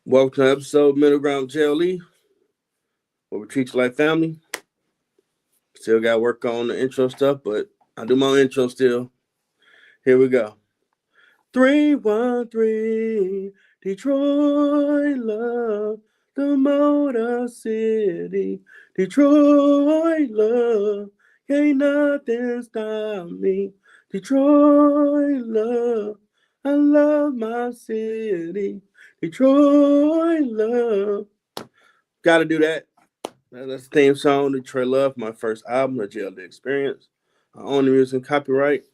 Welcome to episode Middle Ground JLE, where we treat you like family. Still got to work on the intro stuff, but I do my own intro still. Here we go. 313 Detroit love, the Motor City. Detroit love, can't nothing stop me. Detroit love, I love my city. Detroit love. Gotta do that. That's the theme song, Detroit Love, my first album, the JLE Experience. I own the music and copyright.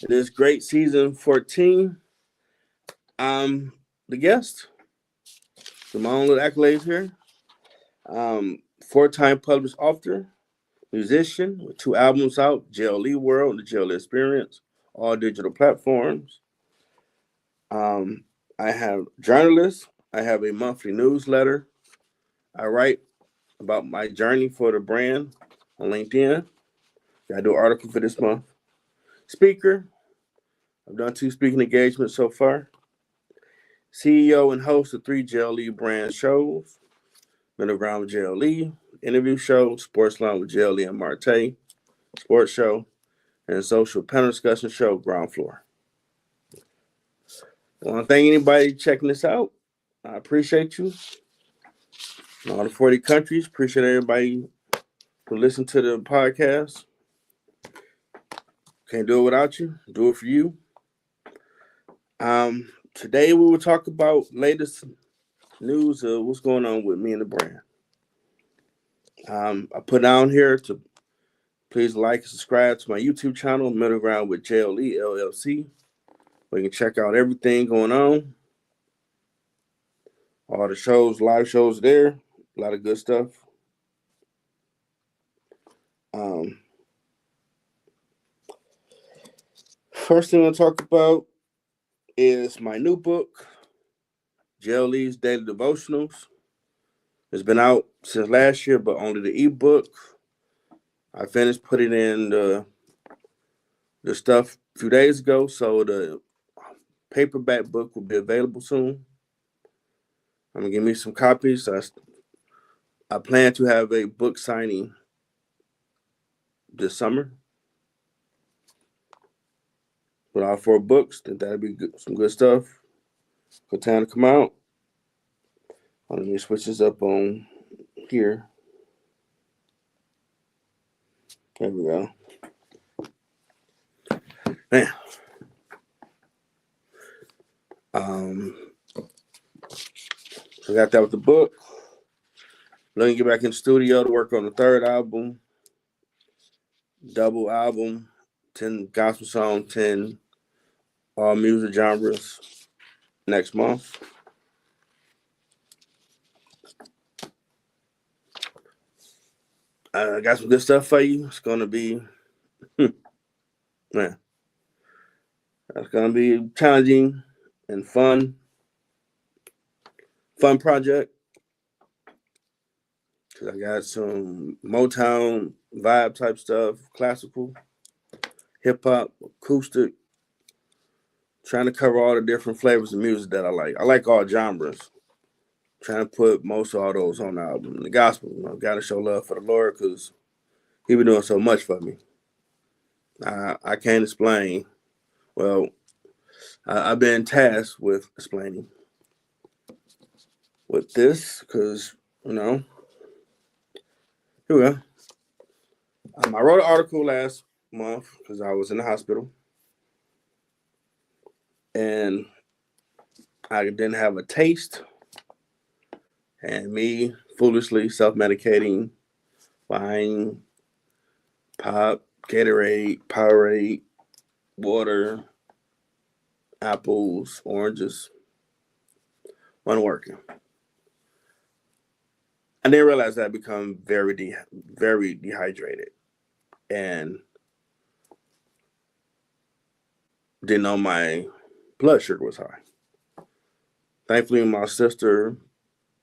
It is great season 14. I'm the guest. So my own little accolades here. 4-time published author, musician with 2 albums out, JLE World and the JLE Experience, all digital platforms. I have journalists. I have a monthly newsletter. I write about my journey for the brand on LinkedIn. I do an article for this month. Speaker. I've done 2 speaking engagements so far. CEO and host of 3 JLE brand shows. Middle Ground with JLE, interview show, Sports Line with JLE and Marte, sports show, and social panel discussion show, Ground Floor. I want to thank anybody checking this out. I appreciate you. In all the 40 countries, appreciate everybody who listen to the podcast. Can't do it without you. Do it for you. Today we will talk about latest news of what's going on with me and the brand. I put down here to please like and subscribe to my YouTube channel, Middle Ground with JLE, L.L.C. where you can check out everything going on. All the shows, live shows there. A lot of good stuff. First thing I'm going to talk about is my new book, JLE's Daily Devotionals. It's been out since last year, but only the ebook. I finished putting in the stuff a few days ago, so the paperback book will be available soon. I'm going to give me some copies. I plan to have a book signing this summer. With all 4 books, think that'd be good, some good stuff. Good time to come out. Let me switch this up on here. There we go. Man. So I got that with the book. Let me get back in the studio to work on the 3rd album. Double album. 10 gospel songs, 10 all music genres next month. I got some good stuff for you. It's going to be, man, it's going to be challenging and fun project. Because I got some Motown vibe type stuff, classical, hip hop, acoustic, trying to cover all the different flavors of music that I like. I like all genres. Trying to put most of all those on the album. The gospel, got to show love for the Lord because He been doing so much for me. I can't explain. Well, I've been tasked with explaining with this because, here we go. I wrote an article last month because I was in the hospital. And I didn't have a taste. And me foolishly self-medicating, buying pop, Gatorade, Powerade, water, apples, oranges, wasn't working. I didn't realize that I'd become very dehydrated and didn't know my blood sugar was high. Thankfully, my sister,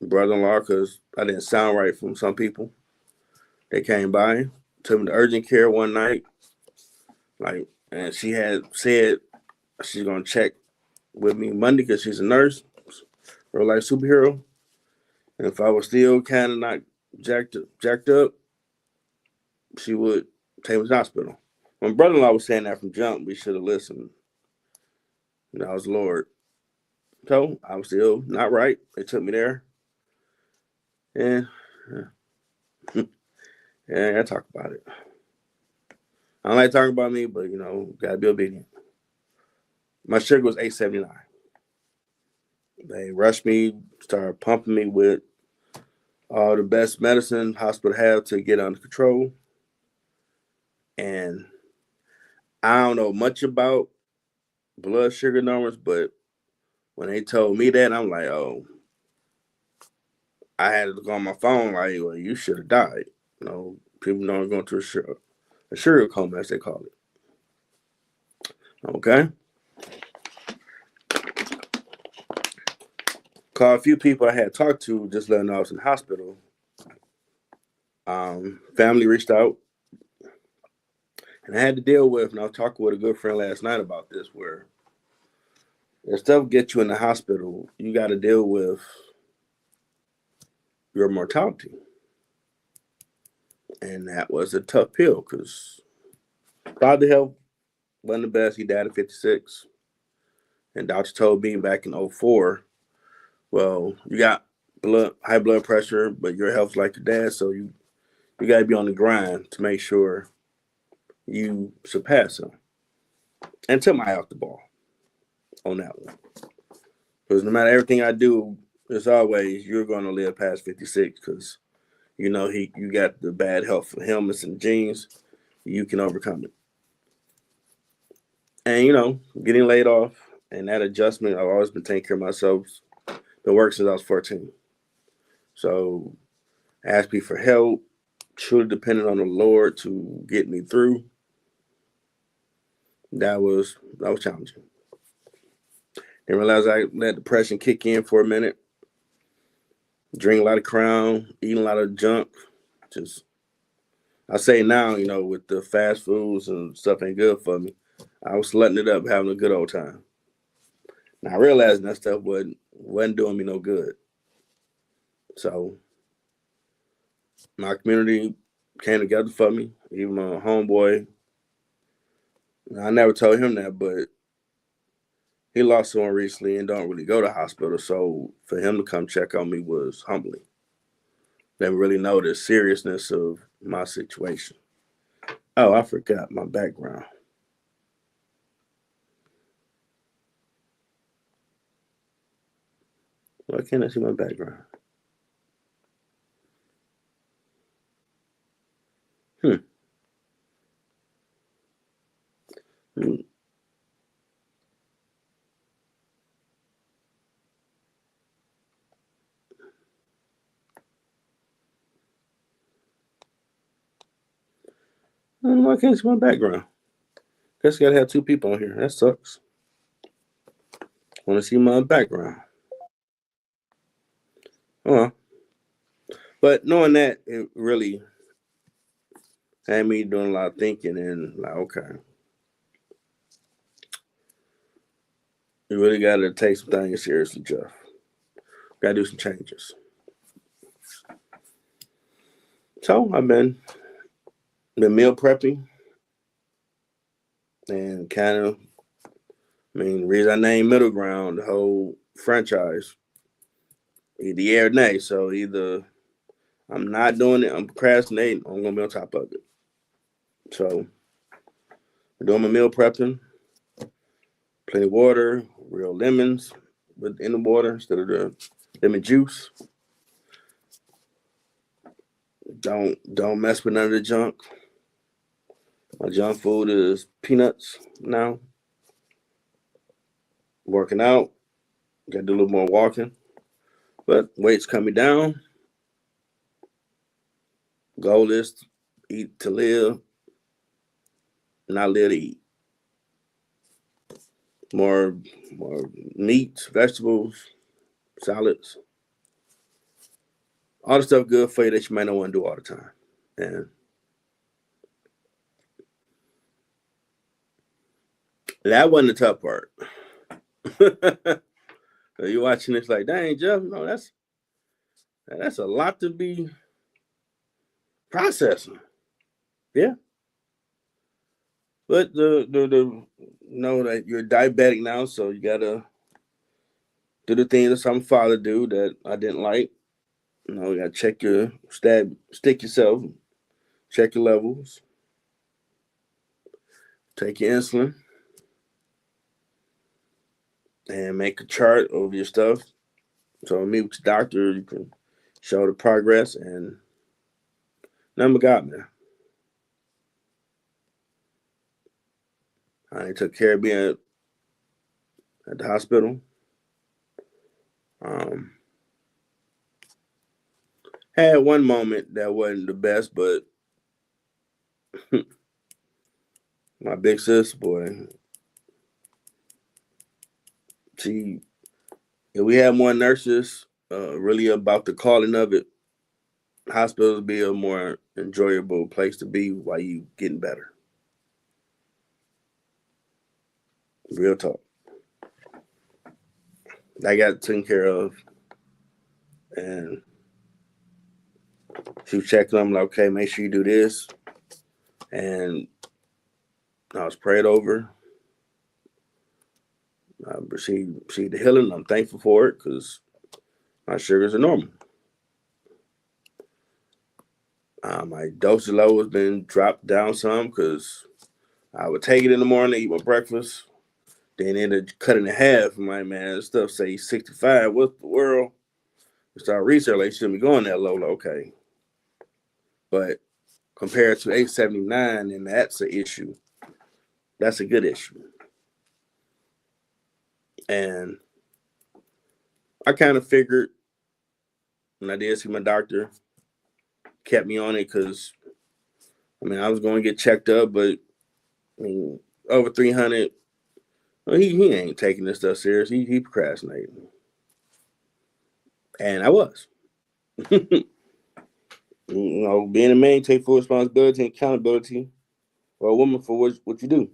brother-in-law, because I didn't sound right from some people, they came by, took me to urgent care one night, and she had said she's gonna check with me Monday because she's a nurse, Real life superhero. And if I was still kind of not jacked up, she would take me to the hospital. My brother-in-law was saying that from jump. We should have listened. And I was the Lord. So I was still not right. They took me there. And yeah, I talk about it. I don't like talking about me, but gotta be obedient. My sugar was 879. They rushed me, started pumping me with all the best medicine hospital have to get under control. And I don't know much about blood sugar numbers, but when they told me that, I'm like, oh, I had to look on my phone like, well, you should have died. People don't go through a sugar coma, as they call it. Okay. Called a few people I had talked to, just letting know I was in the hospital. Family reached out, and I had to deal with, and I was talking with a good friend last night about this, where if stuff gets you in the hospital, you got to deal with your mortality. And that was a tough pill because father health wasn't the best. He died at 56. And doctor told me back in 04, well, you got high blood pressure, but your health's like your dad, so you got to be on the grind to make sure you surpass him. And took my eye off the ball on that one. Because no matter everything I do, it's always you're going to live past 56 because, you got the bad health for him. It's in the genes. You can overcome it. And, getting laid off and that adjustment, I've always been taking care of myself. Been working since I was 14. So asked me for help, truly depending on the Lord to get me through. That was challenging. Didn't realize I let depression kick in for a minute. Drink a lot of Crown, eating a lot of junk. Just I say now, with the fast foods and stuff ain't good for me. I was slutting it up, having a good old time. Now I realized that stuff wasn't doing me no good. So my community came together for me. Even my homeboy. I never told him that, but he lost someone recently and don't really go to hospital. So for him to come check on me was humbling. They really know the seriousness of my situation. Oh, I forgot my background. Why can't I see my background? Hmm. Why can't I see my background? Guess you gotta have two people on here. That sucks. Want to see my background? Oh, but knowing that, it really had me doing a lot of thinking and like, okay, you really gotta take some things seriously, Jeff. Gotta do some changes. So I've been meal prepping and kind of, the reason I named Middle Ground, the whole franchise, either yeah or nay. So either I'm not doing it, I'm procrastinating, I'm gonna be on top of it. So I'm doing my meal prepping, plenty of water, real lemons in the water instead of the lemon juice. Don't mess with none of the junk. My junk food is peanuts now. Working out, got to do a little more walking, but weight's coming down. Goal is to eat to live, not live to eat. More meats, vegetables, salads, all the stuff good for you that you might not want to do all the time. And that wasn't the tough part. So you're watching this like, dang, Jeff, no, that's a lot to be processing. Yeah. But the know that you're diabetic now, so you gotta do the things that some father do that I didn't like. You gotta check your stick yourself, check your levels, take your insulin, and make a chart of your stuff. So meet with your doctor, you can show the progress and number God, man. I took care of being at the hospital. Um, had one moment that wasn't the best, but my big sis, boy, she, we had more nurses, really about the calling of it. Hospitals be a more enjoyable place to be while you getting better. Real talk. I got taken care of, and she was checking them like, okay, make sure you do this, and I was prayed over. I received the healing. I'm thankful for it because my sugars are normal. My dosage level has been dropped down some because I would take it in the morning, eat my breakfast, then end up cutting it in half. I'm like, man, this stuff say 65. What the world? We start research, like, shouldn't be going that low. Okay. But compared to 879, and that's an issue. That's a good issue. And I kind of figured when I did see my doctor, kept me on it because, I was going to get checked up, but over 300, well, he ain't taking this stuff serious. He procrastinating. And I was. Being a man, take full responsibility and accountability for a woman for what you do.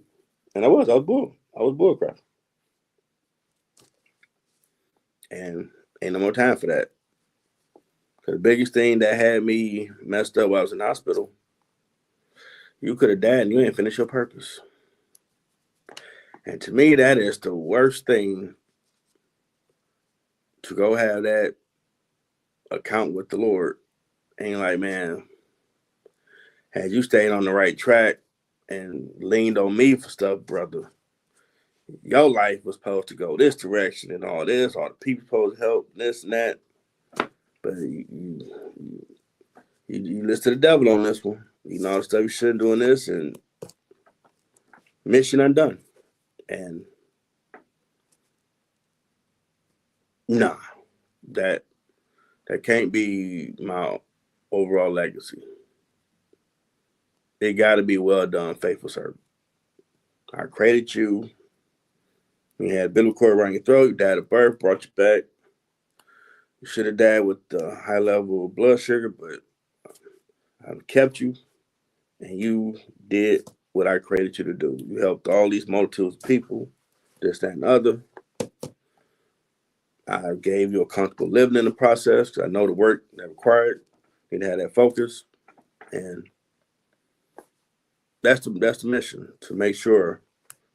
And I was bull. I was bullcrap. And ain't no more time for that. Because the biggest thing that had me messed up while I was in the hospital, you could have died and you ain't finished your purpose. And to me, that is the worst thing, to go have that account with the Lord. And like, man, had you stayed on the right track and leaned on me for stuff, brother, your life was supposed to go this direction and all this, all the people supposed to help, this and that. But you listen to the devil on this one. You know all the stuff you shouldn't doing this, and mission undone. And nah, that can't be my overall legacy. It got to be well done, faithful servant. I created you. You had biblical cord around your throat. You died at birth, brought you back. You should have died with a high level of blood sugar, but I've kept you, and you did what I created you to do. You helped all these multitudes of people, this, that, and other. I gave you a comfortable living in the process because I know the work that required. You need to have that focus, and that's the mission, to make sure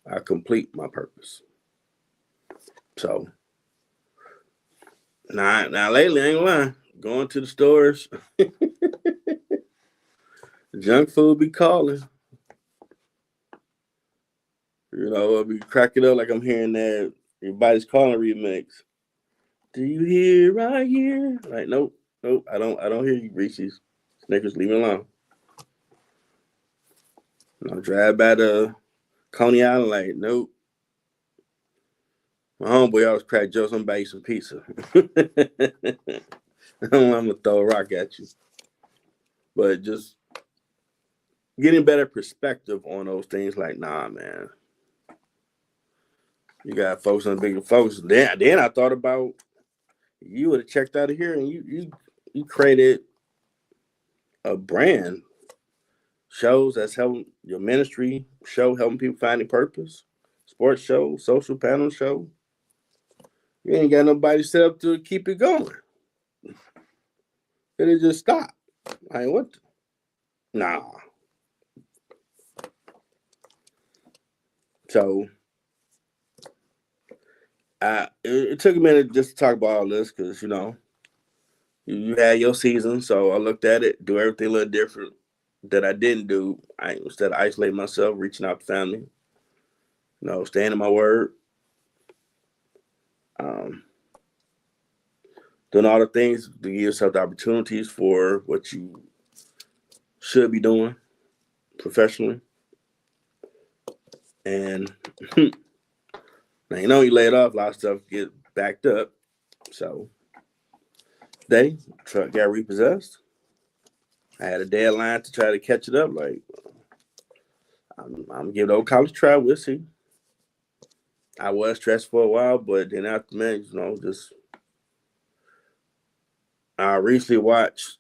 I complete my purpose. So now lately, I ain't lying. Going to the stores, junk food be calling. I'll be cracking up like I'm hearing that Everybody's Calling remix. Do you hear I hear? Like, nope, I don't hear you, Reese's. Snickers, leave me alone. Drive by the Coney Island, like, nope. My homeboy always crack jokes. I'm about to eat some pizza. I'm gonna throw a rock at you. But just getting better perspective on those things, like, nah, man. You got folks on bigger focus. Then I thought about, you would have checked out of here and you created a brand, shows that's helping your ministry show, helping people find their purpose, sports show, social panel show. You ain't got nobody set up to keep it going. It'll just stop. I ain't what? Nah. So it took a minute just to talk about all this because you had your season. So I looked at it, do everything a little different that I didn't do. Instead of isolating myself, reaching out to family, staying in my word, doing all the things to give yourself the opportunities for what you should be doing professionally. And now you laid off, a lot of stuff get backed up. So truck got repossessed. I had a deadline to try to catch it up. Like I'm giving old college try. We'll see. I was stressed for a while, but then after that, just I recently watched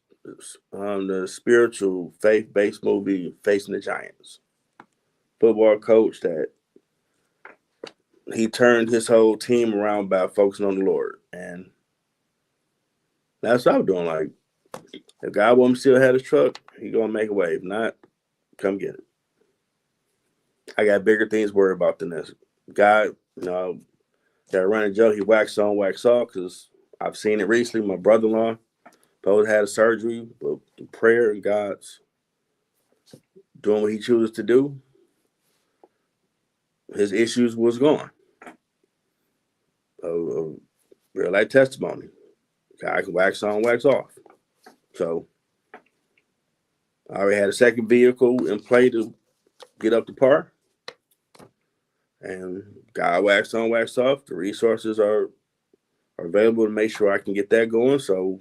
the spiritual faith-based movie Facing the Giants. Football coach that he turned his whole team around by focusing on the Lord, and that's what I'm doing. Like, if God wants me to still have his truck, he gonna make a way. If not, come get it. I got bigger things to worry about than this. God, that running joke, he wax on, wax off, because I've seen it recently. My brother-in-law both had a surgery, but the prayer and God's doing what he chooses to do, his issues was gone. A real life testimony. God can wax on, wax off. So I already had a second vehicle in play to get up to par. And God wax on, wax off. The resources are available to make sure I can get that going. So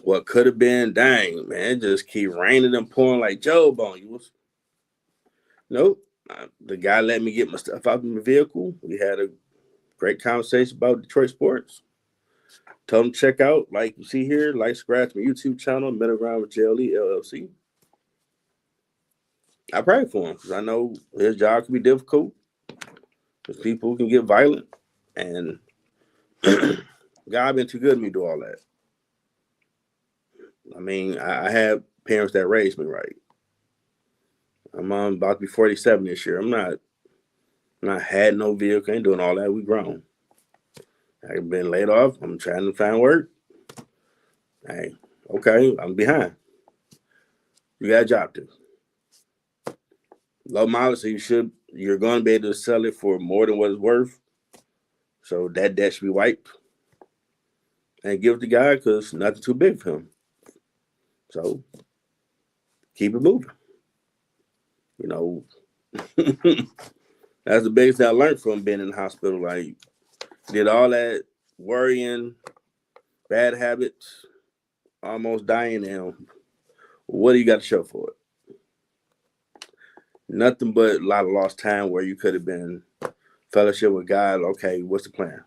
what could have been, dang, man, just keep raining and pouring like Job on you. Nope. The guy let me get my stuff out of my vehicle. We had a great conversation about Detroit sports. Told him to check out, like you see here, like, subscribe to my YouTube channel, Middle Ground with JLE, L.L.C. I pray for him because I know his job can be difficult because people can get violent. And God been too good to me to do all that. I mean, I had parents that raised me right. I'm about to be 47 this year. I'm not had no vehicle, ain't doing all that. We grown. I've been laid off. I'm trying to find work. Hey, okay, I'm behind. You got a job to. Low mileage, so you're going to be able to sell it for more than what it's worth. So that debt should be wiped. And give it to God because nothing's too big for him. So keep it moving. That's the biggest thing I learned from being in the hospital. Like, did all that worrying, bad habits, almost dying, and what do you got to show for it? Nothing but a lot of lost time where you could have been fellowship with God. Okay, what's the plan?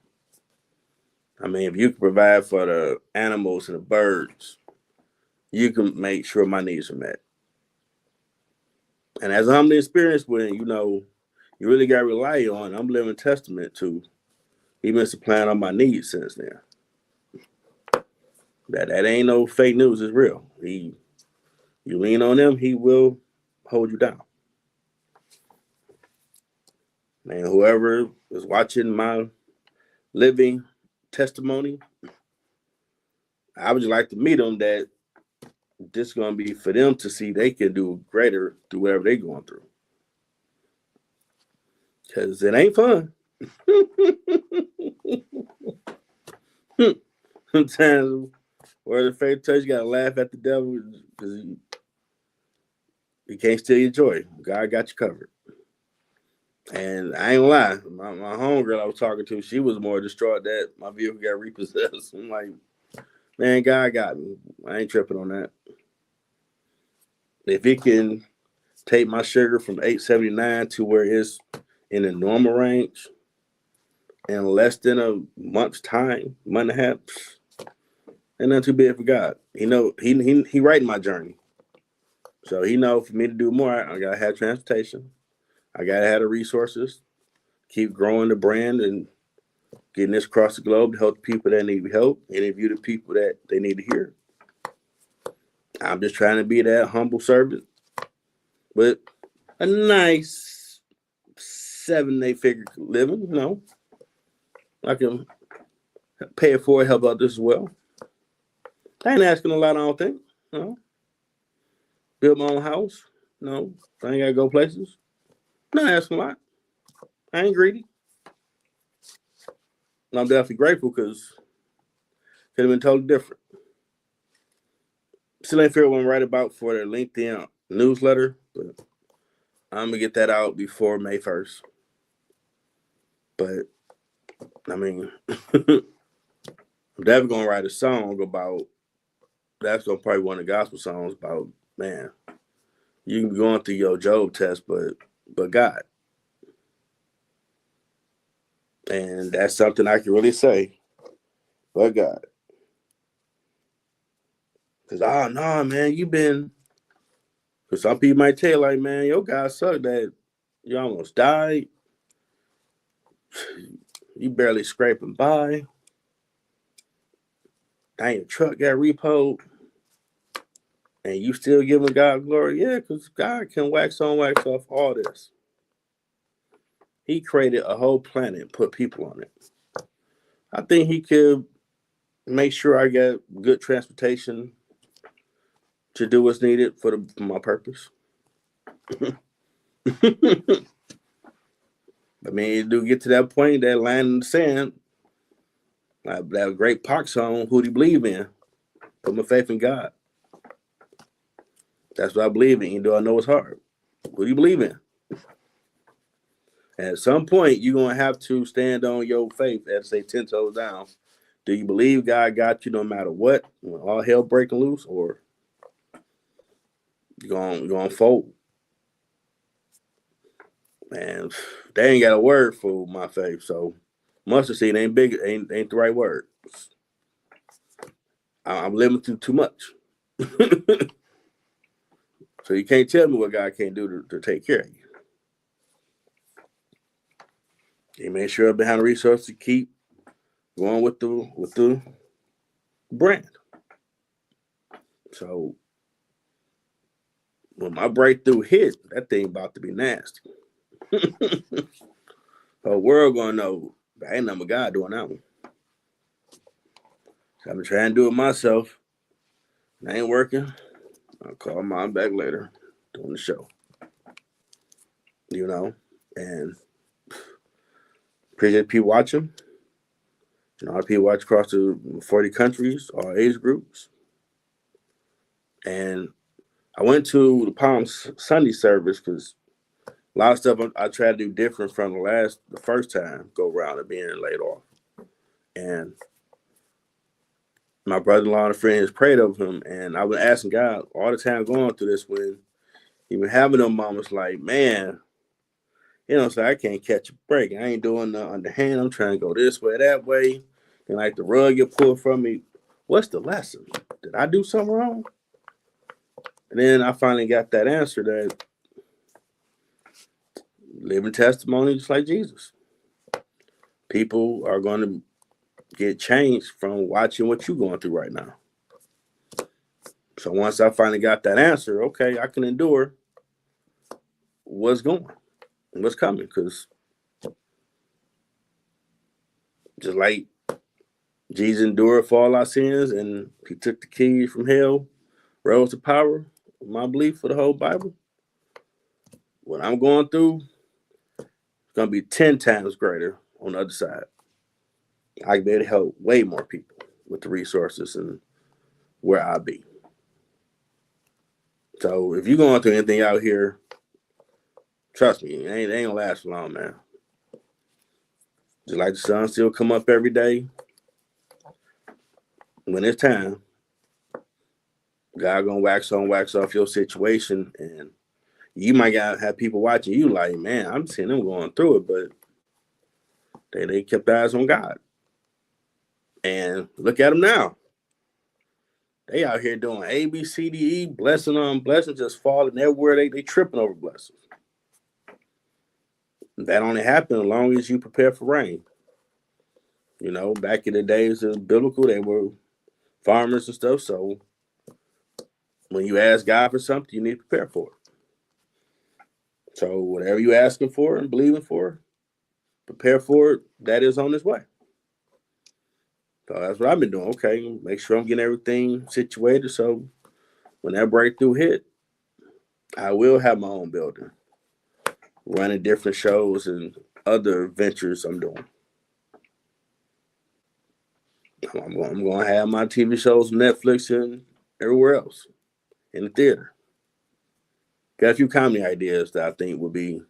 I mean, if you can provide for the animals and the birds, you can make sure my needs are met. And as I'm experienced with, you really got to rely on, I'm living testament to, he been supplying all my needs since then. That ain't no fake news, it's real. You lean on him, he will hold you down. Man, whoever is watching my living testimony, I would just like to meet them that this is going to be for them to see they can do greater through whatever they're going through. Because it ain't fun. Sometimes where the faith touch, you got to laugh at the devil because he can't steal your joy. God got you covered. And I ain't gonna lie, my homegirl I was talking to, she was more distraught that my vehicle got repossessed. I'm like, man, God got me. I ain't tripping on that. If it can take my sugar from 879 to where it's in the normal range in less than a month's time, month and a half, ain't nothing too big for God. He writing my journey. So he know for me to do more, I gotta have transportation. I gotta have the resources, keep growing the brand and getting this across the globe to help the people that need help, interview the people that they need to hear. I'm just trying to be that humble servant with a nice 7-8 figure living. You know, I can pay it forward, help others as well. I ain't asking a lot, I don't think. You know, build my own house. No, I ain't gotta go places. Not asking a lot. I ain't greedy. I'm definitely grateful because could have been totally different. Still ain't figured what I'm right about for their LinkedIn newsletter, but I'm gonna get that out before May 1st. But I mean, I'm definitely gonna write a song about. That's gonna probably one of the gospel songs about, man. You can be going through your Job test, but God, and that's something I can really say, but God. Because no, man, you been. Because some people might tell you, like, man, your guy sucked that you almost died. You barely scraping by. Dang, your truck got repoed. And you still giving God glory? Yeah, because God can wax on, wax off all this. He created a whole planet and put people on it. I think he could make sure I get good transportation to do what's needed for my purpose. I mean, you do get to that point, that line in the sand, that great Pac song, Who Do You Believe In? Put my faith in God. That's what I believe in, even though I know it's hard. Who do you believe in? And at some point, you're going to have to stand on your faith and say 10 toes down. Do you believe God got you no matter what, when all hell breaking loose, or you're going to fold? Man, they ain't got a word for my faith, so mustard seed ain't big, ain't the right word. I'm living through too much. So you can't tell me what God can't do to take care of you. He made sure behind the resources to keep going with the brand. So when my breakthrough hit, that thing about to be nasty. The whole world gonna know I ain't nothing but God doing that one. So I've been trying to do it myself. It ain't working. I'll call mom back later doing the show. You know, and appreciate people watching. You know, people watch across the 40 countries, all age groups. And I went to the Palm Sunday service because a lot of stuff I try to do different from the first time go around of being laid off. And my brother-in-law and a friend has prayed over him, and I've been asking God all the time going through this when he been having them moments like, man, you know, so I can't catch a break. I ain't doing the underhand. I'm trying to go this way, that way. And like the rug get pulled from me. What's the lesson? Did I do something wrong? And then I finally got that answer that living testimony just like Jesus. People are going to get changed from watching what you're going through right now. So once I finally got that answer, okay, I can endure what's going and what's coming. Because just like Jesus endured for all our sins and he took the keys from hell, rose to power, my belief for the whole Bible, what I'm going through is going to be 10 times greater on the other side. I can be able to help way more people with the resources and where I be. So if you're going through anything out here, trust me, it ain't gonna last long, man. Just like the sun still come up every day. When it's time, God gonna wax on, wax off your situation, and you might have people watching you like, man, I'm seeing them going through it, but they kept their eyes on God. And look at them now. They out here doing A, B, C, D, E, blessing on blessing, just falling everywhere. They tripping over blessings. That only happens as long as you prepare for rain. Back in the days of biblical, they were farmers and stuff. So when you ask God for something, you need to prepare for it. So whatever you're asking for and believing for, prepare for it. That is on its way. So that's what I've been doing. Okay, make sure I'm getting everything situated. So when that breakthrough hit, I will have my own building, running different shows and other ventures I'm doing. I'm going to have my TV shows on Netflix and everywhere else in the theater. Got a few comedy ideas that I think would be.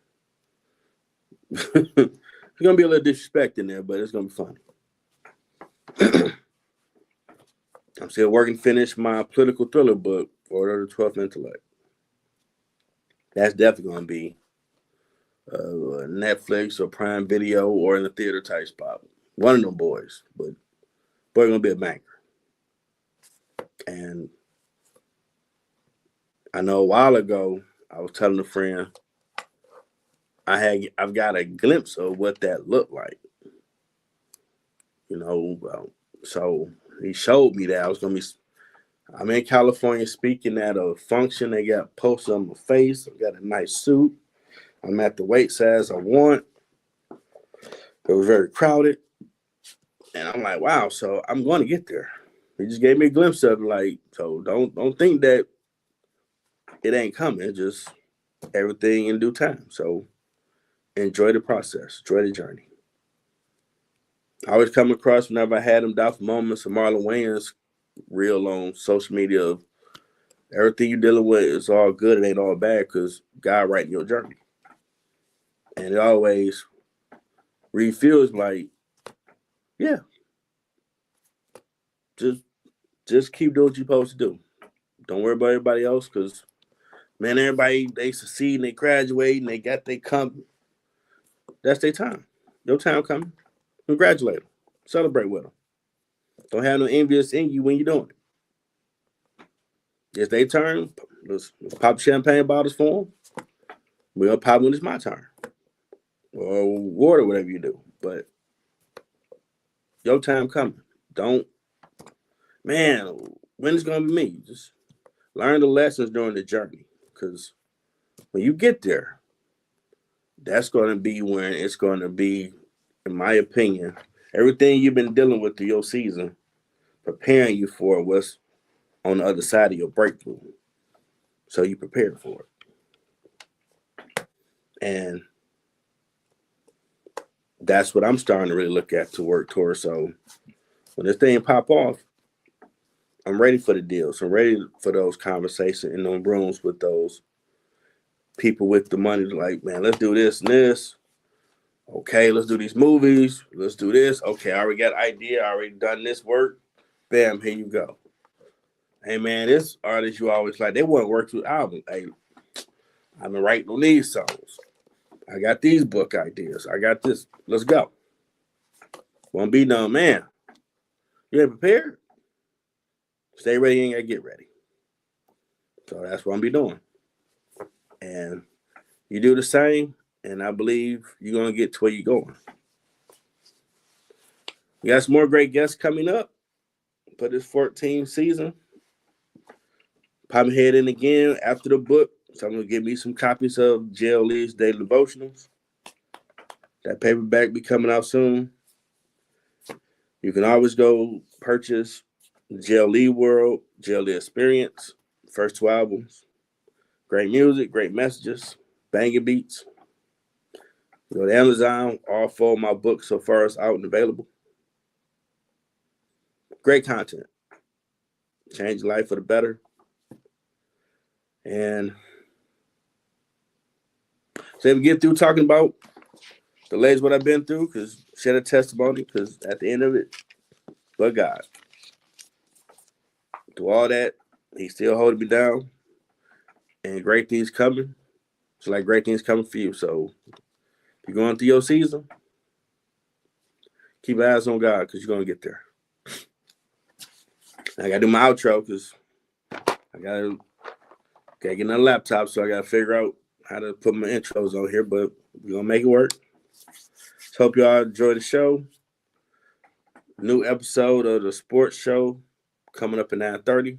It's going to be a little disrespect in there, but it's going to be funny. I'm still working to finish my political thriller book, Order of the 12th Intellect. That's definitely going to be Netflix or Prime Video or in the theater type spot. One of them boys, but boy, going to be a banker. And I know a while ago, I was telling a friend, I've got a glimpse of what that looked like. So he showed me that I'm in California speaking at a function. They got posters on my face. I got a nice suit. I'm at the weight size I want. It was very crowded. And I'm like, wow, so I'm going to get there. He just gave me a glimpse of it, so don't think that it ain't coming. Just everything in due time. So enjoy the process. Enjoy the journey. I always come across whenever I had them doubtful moments of Marlon Wayans reel on social media of everything you're dealing with is all good. It ain't all bad because God writing your journey. And it always refills like, yeah, just keep doing what you're supposed to do. Don't worry about everybody else because, man, everybody, they succeed and they graduate and they got their come. That's their time. Your time coming. Congratulate them. Celebrate with them. Don't have no envious in you when you're doing it. It's their turn. Let's pop champagne bottles for them. We'll pop when it's my turn. Or water, whatever you do. But your time coming. Don't, man, when it's going to be me? Just learn the lessons during the journey. Because when you get there, that's going to be when it's going to be, in my opinion, everything you've been dealing with through your season, preparing you for what's on the other side of your breakthrough. So you prepared for it. And that's what I'm starting to really look at to work towards. So when this thing pop off, I'm ready for the deals. I'm ready for those conversations in those rooms with those people with the money. Like, man, let's do this and this. Okay, let's do these movies. Let's do this. Okay, I already got an idea. I already done this work. Bam, here you go. Hey, man, this artist you always like, they want to work through albums. Hey, I've been writing on these songs. I got these book ideas. I got this. Let's go. Won't be no, man. You ain't prepared? Stay ready, you ain't got to get ready. So that's what I'm be doing. And you do the same, and I believe you're going to get to where you're going. We got some more great guests coming up for this 14th season. Pop my head in again after the book. So I'm going to give me some copies of JLE's Daily Devotionals. That paperback be coming out soon. You can always go purchase JLE World, JLE Experience, first 2 albums. Great music, great messages, banging beats. Go to Amazon, all 4 of my books so far is out and available. Great content. Change your life for the better. And so we get through talking about the latest what I've been through, because share a testimony, because at the end of it, but God. Through all that, He's still holding me down. And great things coming. It's like great things coming for you. So if you're going through your season, keep your eyes on God, because you're going to get there. I got to do my outro because I got to get another laptop, so I got to figure out how to put my intros on here, but we're going to make it work. So hope y'all enjoy the show. New episode of the sports show coming up at 9:30.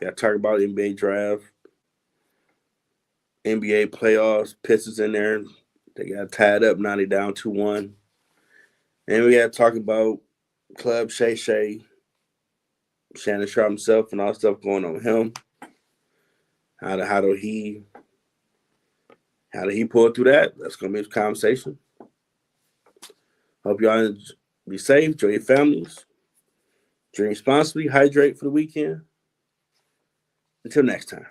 Got to talk about NBA draft, NBA playoffs, Pistons in there. They got tied up, now they down 2-1. And we got to talk about Club Shay Shay, Shannon Sharp himself, and all the stuff going on with him. How did he pull through that? That's gonna be a conversation. Hope y'all be safe, enjoy your families, drink responsibly, hydrate for the weekend. Until next time.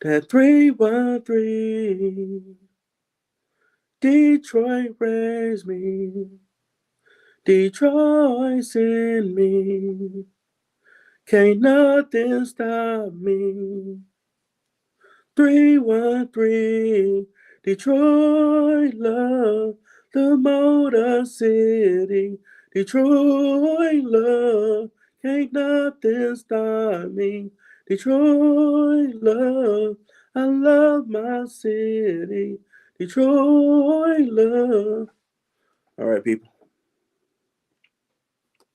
That 313 Detroit raised me. Detroit's in me. Can't nothing stop me. 313 Detroit love the Motor City. Detroit love, can't nothing stop me. Detroit love, I love my city. Detroit love. All right, people.